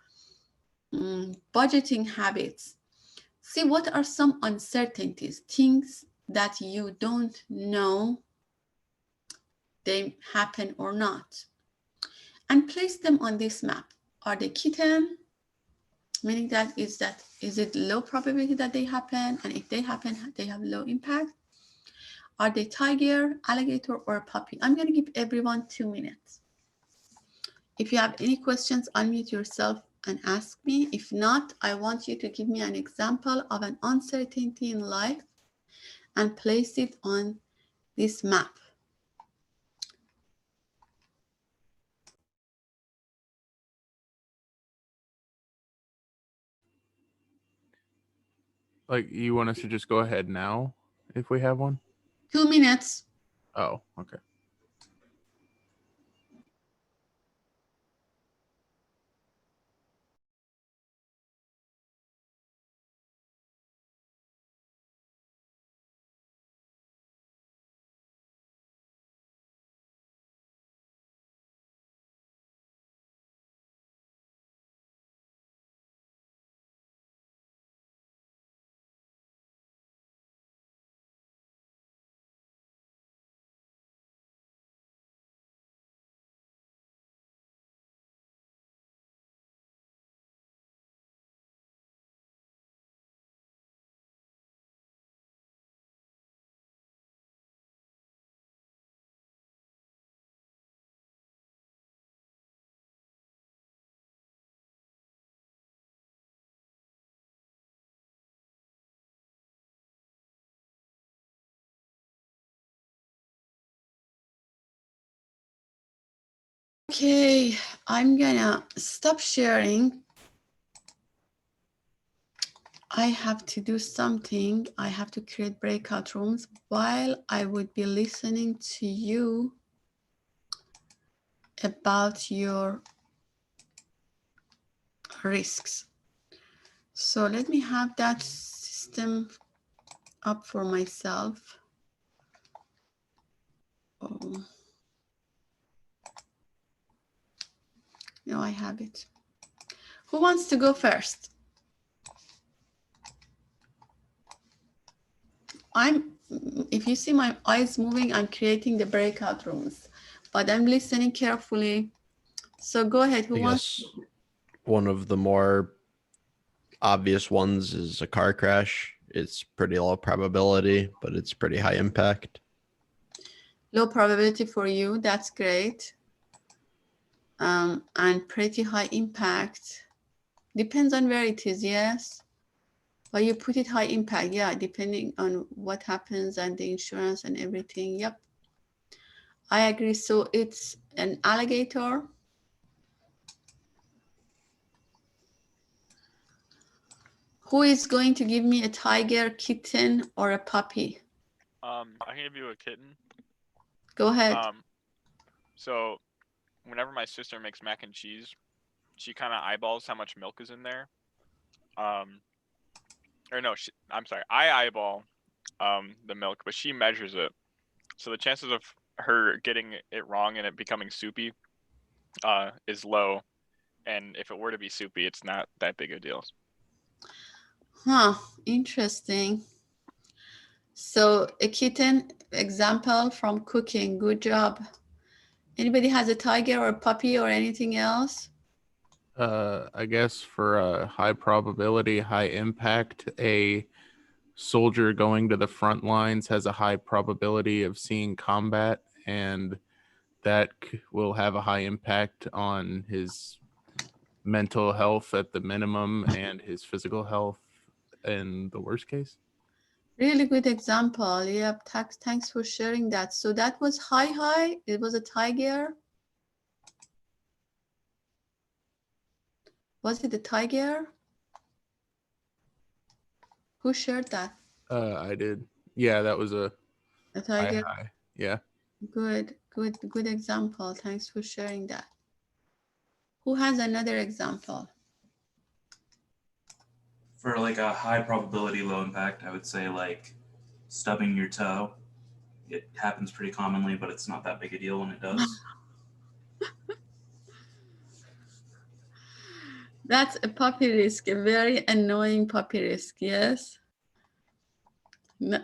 budgeting habits. See what are some uncertainties, things that you don't know they happen or not, and place them on this map. Are they kitten, meaning that is it low probability that they happen, and if they happen they have low impact? Are they tiger, alligator, or puppy? I'm going to give everyone 2 minutes. If you have any questions, unmute yourself and ask me. If not, I want you to give me an example of an uncertainty in life and place it on this map. Like, you want us to just go ahead now if we have one? 2 minutes. Oh, okay. Okay, I'm gonna stop sharing. I have to do something. I have to create breakout rooms while I would be listening to you about your risks. So let me have that system up for myself. Oh. No, I have it. Who wants to go first? If you see my eyes moving, I'm creating the breakout rooms, but I'm listening carefully. So go ahead. Who wants? One of the more obvious ones is a car crash. It's pretty low probability, but it's pretty high impact. Low probability for you. That's great. And pretty high impact. Depends on where it is, yes. But you put it high impact, yeah, depending on what happens and the insurance and everything. Yep. I agree. So it's an alligator. Who is going to give me a tiger, kitten, or a puppy? I can give you a kitten. Go ahead. So whenever my sister makes mac and cheese, she kind of eyeballs how much milk is in there. Or no, I'm sorry, I eyeball the milk, but she measures it. So the chances of her getting it wrong and it becoming soupy is low. And if it were to be soupy, it's not that big a deal. Huh, interesting. So a kitten example from cooking. Good job. Anybody has a tiger or a puppy or anything else? I guess for a high probability, high impact, a soldier going to the front lines has a high probability of seeing combat, and that will have a high impact on his mental health at the minimum and his physical health in the worst case. Really good example. Yep, thanks for sharing that. So that was high. It was a tiger. Was it a tiger? Who shared that? I did. Yeah, that was a tiger. high. Yeah. Good example. Thanks for sharing that. Who has another example? For like a high probability low impact, I would say like stubbing your toe. It happens pretty commonly, but it's not that big a deal when it does. That's a puppy risk, a very annoying puppy risk, yes.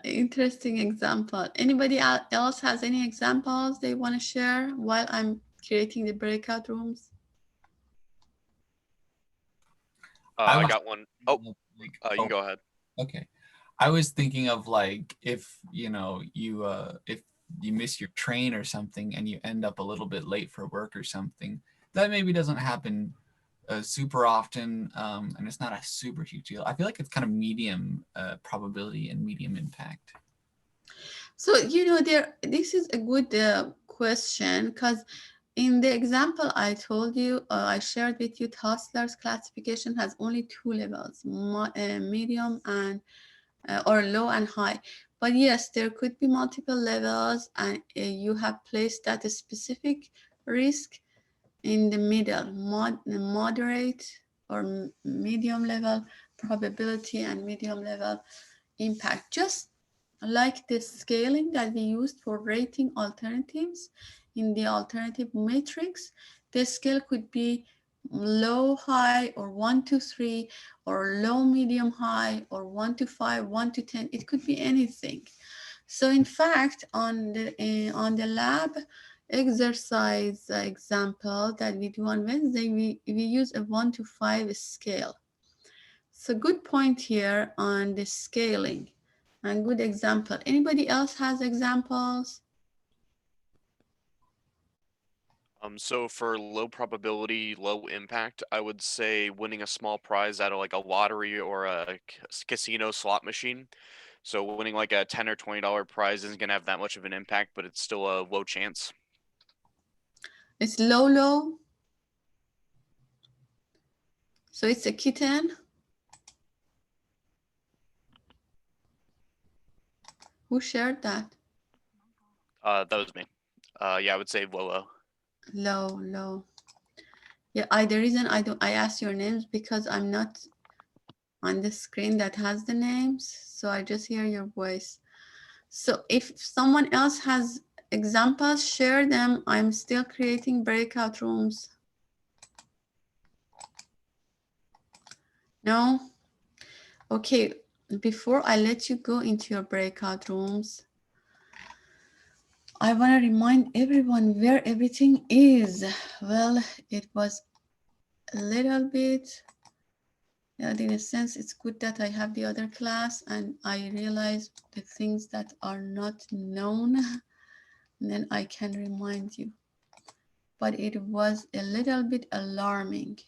Interesting example. Anybody else has any examples they want to share while I'm creating the breakout rooms? I got one. Oh, you can go ahead. Okay. I was thinking of like if you if you miss your train or something and you end up a little bit late for work or something, that maybe doesn't happen super often, and it's not a super huge deal. I feel like it's kind of medium probability and medium impact. So this is a good question, because in the example I told you, I shared with you, Hostler's classification has only two levels, medium and or low and high. But yes, there could be multiple levels, and you have placed that specific risk in the middle, moderate or medium level probability and medium level impact. Just like the scaling that we used for rating alternatives in the alternative matrix, the scale could be low, high, or 1 to 3, or low, medium, high, or 1 to 5, 1 to 10. It could be anything. So in fact, on the lab exercise example that we do on Wednesday, we use a 1 to 5 scale. So good point here on the scaling and good example. Anybody else has examples? So for low probability, low impact, I would say winning a small prize out of like a lottery or a casino slot machine. So winning like a $10 or $20 prize isn't gonna have that much of an impact, but it's still a low chance. It's low. So it's a kitten. Who shared that? That was me. Yeah, I would say low. Low. Yeah, the reason I asked your names because I'm not on the screen that has the names, so I just hear your voice. So if someone else has examples, share them. I'm still creating breakout rooms. No? Okay, before I let you go into your breakout rooms, I want to remind everyone where everything is. Well, it was a little bit, in a sense, it's good that I have the other class and I realize the things that are not known, and then I can remind you. But it was a little bit alarming,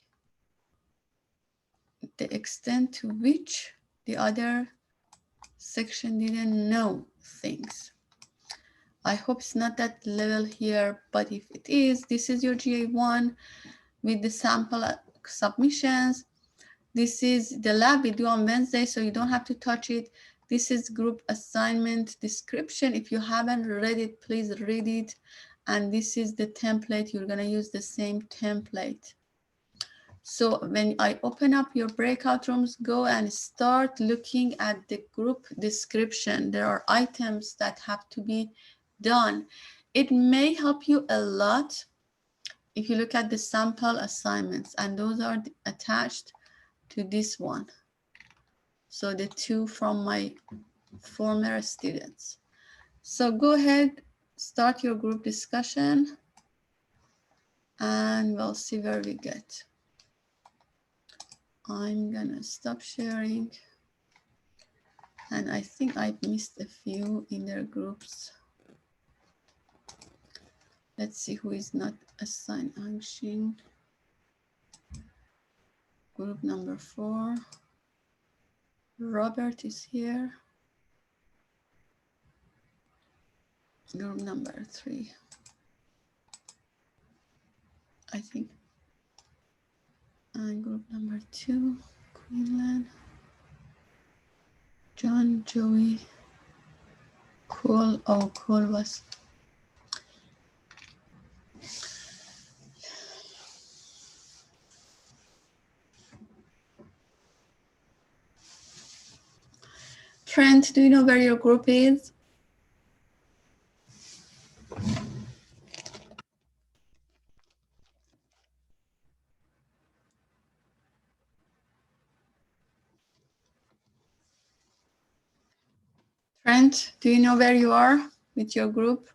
the extent to which the other section didn't know things. I hope it's not that level here, but if it is, this is your GA1 with the sample submissions. This is the lab we do on Wednesday, so you don't have to touch it. This is group assignment description. If you haven't read it, please read it. And this is the template. You're gonna use the same template. So when I open up your breakout rooms, go and start looking at the group description. There are items that have to be done. It may help you a lot if you look at the sample assignments, and those are attached to this one. So the two from my former students. So go ahead, start your group discussion, and we'll see where we get. I'm gonna stop sharing. And I think I missed a few in their groups. Let's see who is not assigned. Angshin. Group number 4. Robert is here. Group number 3. I think. And group number 2, Queenland. John, Joey, Cole. Oh, Cole was. Trent, do you know where your group is? Trent, do you know where you are with your group?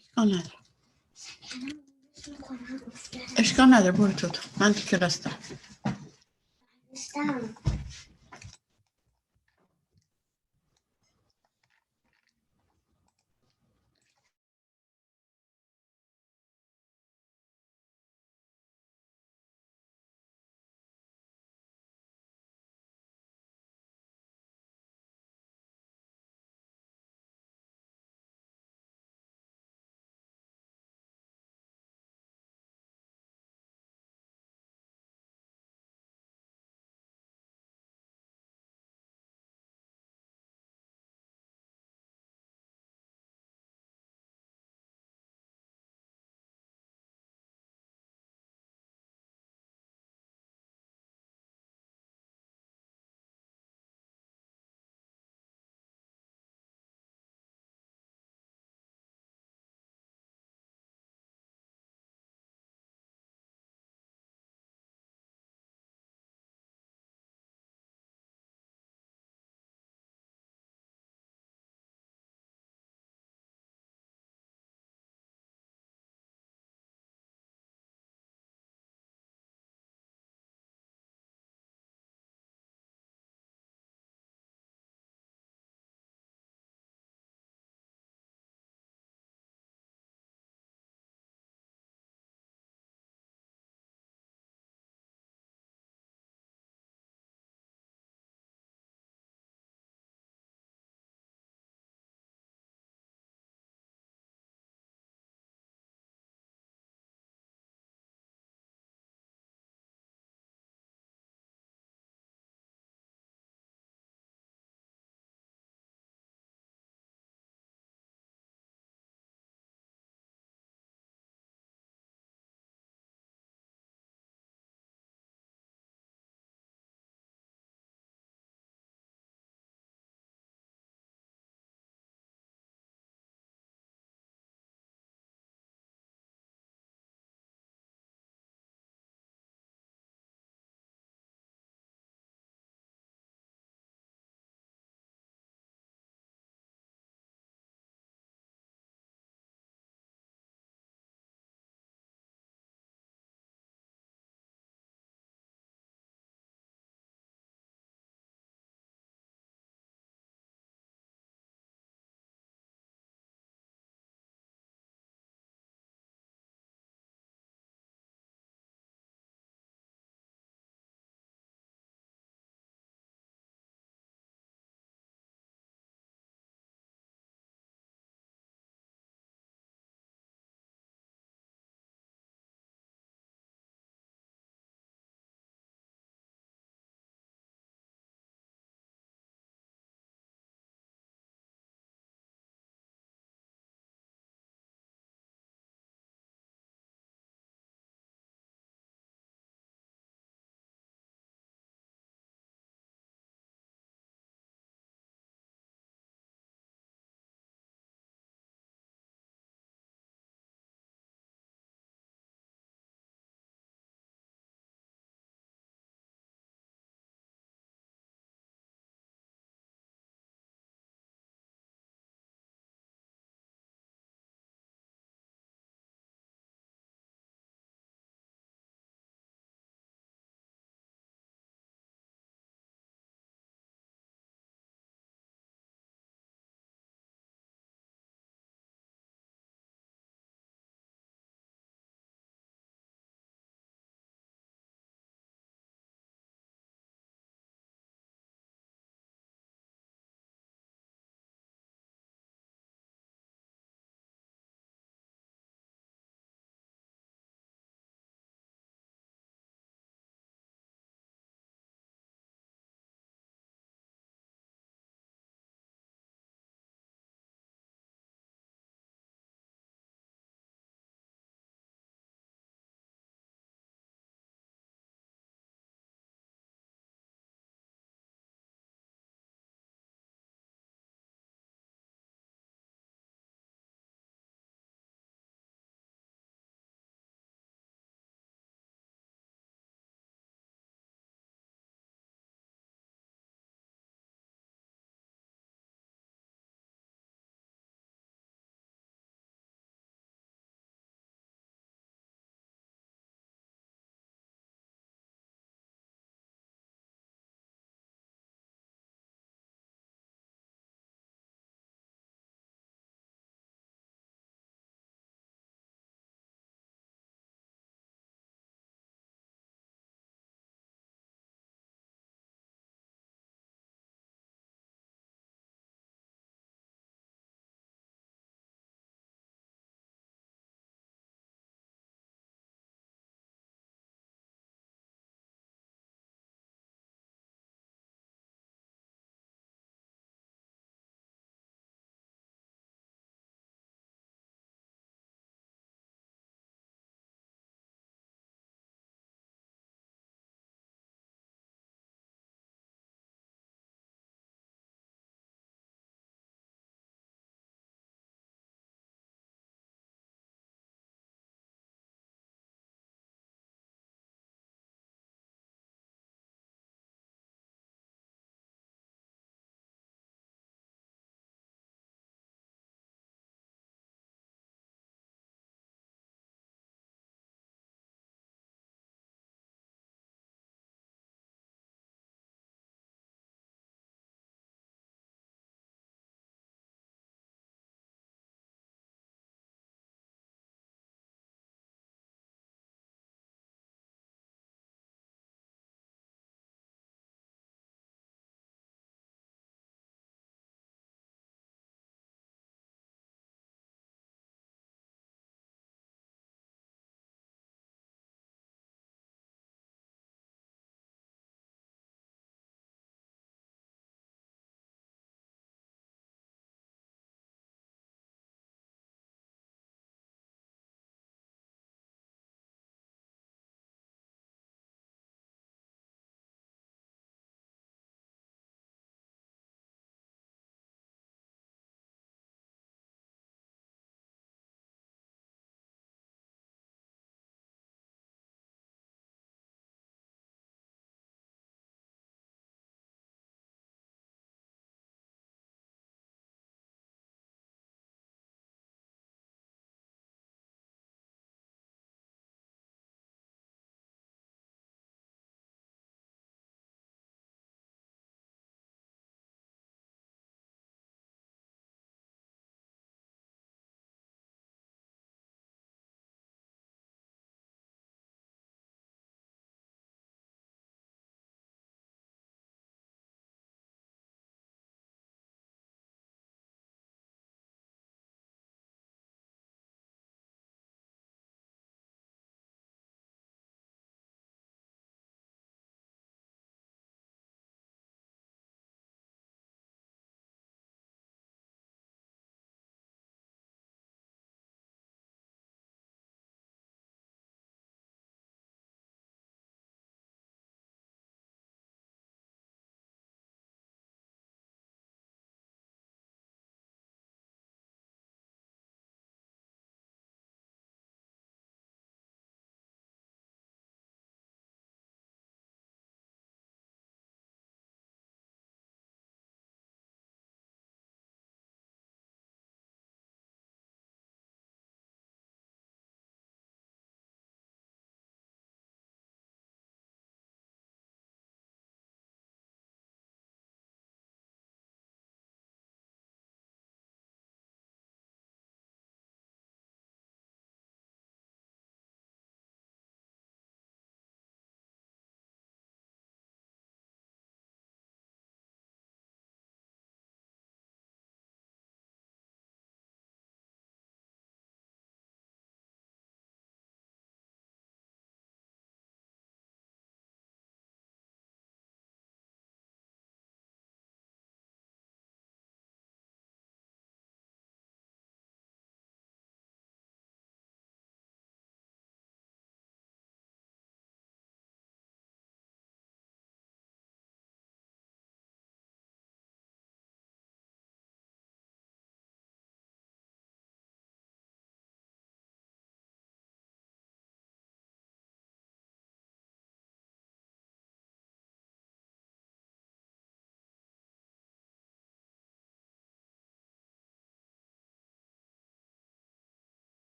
اشکال نداره اشکال نداره برو تو من تو کلاس دارم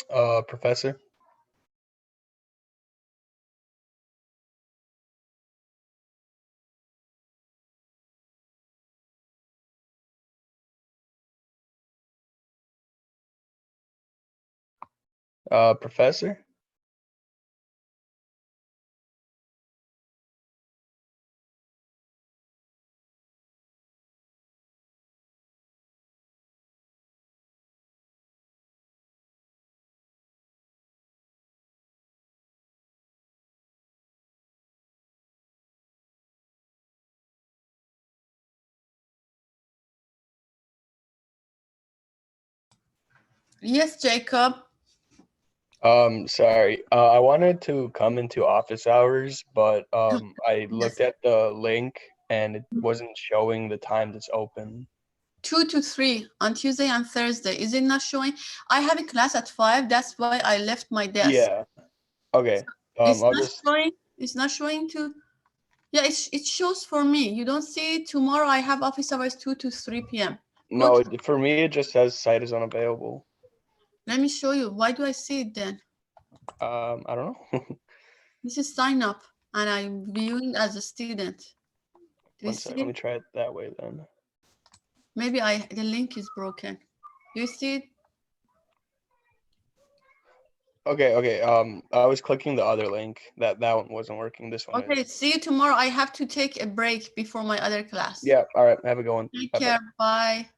Professor. Professor. Yes, Jacob. Sorry. I wanted to come into office hours, but I looked at the link and it wasn't showing the time that's open. 2 to 3 on Tuesday and Thursday. Is it not showing? I have a class at 5. That's why I left my desk. Yeah. Okay. It's I'll not just. showing. It's not showing to. Yeah, it shows for me. You don't see it. Tomorrow I have office hours 2 to 3 p.m. No, for me it just says site is unavailable. Let me show you. Why do I see it then? I don't know. This is sign up, and I'm viewing as a student. Do you One see second, let me it? try it that way then. Maybe the link is broken. Do you see it? Okay. I was clicking the other link. That one wasn't working. This one Okay, is. see you tomorrow. I have to take a break before my other class. Yeah. All right. Have a good one. Take Bye-bye. care. Bye.